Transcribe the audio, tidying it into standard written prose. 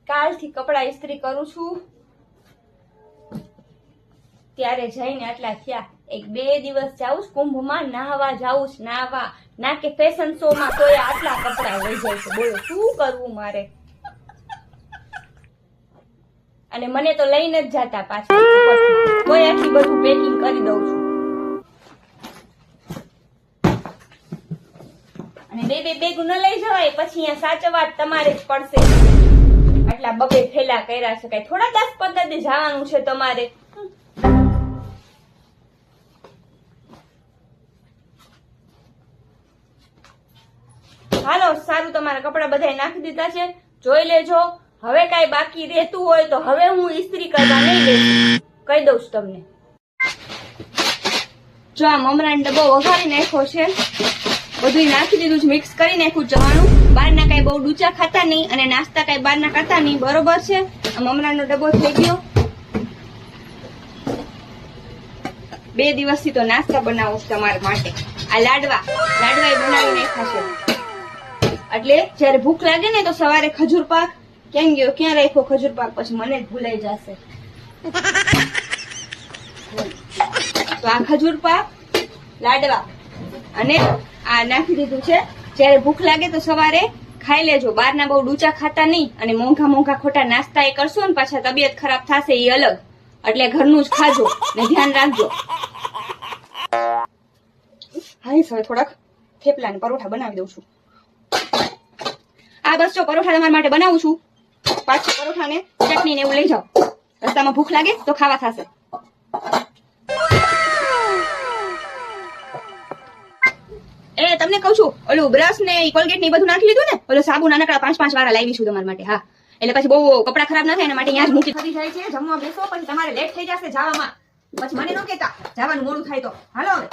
કાલથી કપડા ઇસ્ત્રી કરું છું ત્યારે જઈને આટલા થયા. 1-2 દિવસ જાઉં કુંભમાં નાહવા જાઉં નાહવા ના કે ફેશન શો માં તોય આટલા કપડા લઈ જાય છે. બોલો શું કરવું મારે? અને મને તો લઈને જ જાતા પાછા કોઈ આટલી બધું પેકિંગ કરી દઉં છું. અને બે બેગ ન લઈ જવાય પછી અહીંયા સાચવવા તમારે જ પડશે. આટલા બબે ફેલા કર્યા છે કઈ થોડા 10-15 દી જવાનું છે તમારે. હાલો સારું, તમારા કપડા બધા નાખી દીધા છે, જોઈ લેજો. હવે કઈ બાકી રહેતું હોય તો હવે હું ઇસ્ત્રી કરવા નહીં બેસું, કહી દઉં છું તમને. જો આ મમરાનો ડબ્બો વઘારી નાખ્યો છે, બધું નાખી દીધું છે, મિક્સ કરી નાખ્યું જવાનું. બહારના કઈ બહુ ડૂચા ખાતા નહીં અને નાસ્તા કઈ બહારના કરતા નહીં, બરોબર છે. આ મમરાનો ડબ્બો થઈ ગયો. 2 દિવસથી તો નાસ્તા બનાવું છું તમારા માટે. આ લાડવા બનાવી નાખ્યા છે. એટલે જયારે ભૂખ લાગે ને તો સવારે ખજૂર પાક ક્યાં ગયો, ક્યાં રાખ્યો ખજૂર પાક, પછી મને જ ભૂલાઈ જશે. તો આ ખજૂર પાક, લાડવા અને આ નાખી દીધું છે. જયારે ભૂખ લાગે તો સવારે ખાઈ લેજો. બહારના બહુ ડૂચા ખાતા નહીં અને મોંઘા ખોટા નાસ્તા એ કરશો ને પાછા તબિયત ખરાબ થશે એ અલગ. એટલે ઘરનું જ ખાજો ને ધ્યાન રાખજો. હા હવે થોડાક થેપલા ને પરોઠા બનાવી દઉં છું. આ બસ જો પરોઠા તમારા માટે બનાવું છું. પાછું પરોઠા ને ચટણી ને એવું લઈ જાઓ. રસ્તામાં ભૂખ લાગે તો ખાવા થશે. એ તમને કઉ છું, ઓલું બ્રશ ને કોલગેટ ને બધું નાખી લીધું ને, ઓલો સાબુ નાનકડા 5-5 વાળા લાવી છું તમારા માટે. હા, એટલે પછી બહુ કપડા ખરાબ ના થાય એના માટે અહીંયા જ મૂકી થઈ જાય છે. જમવા બેસો પછી તમારે લેટ થઈ જશે જવામાં. પછી મને ન કહેતા જવાનું મોડું થાય તો. હાલો હવે.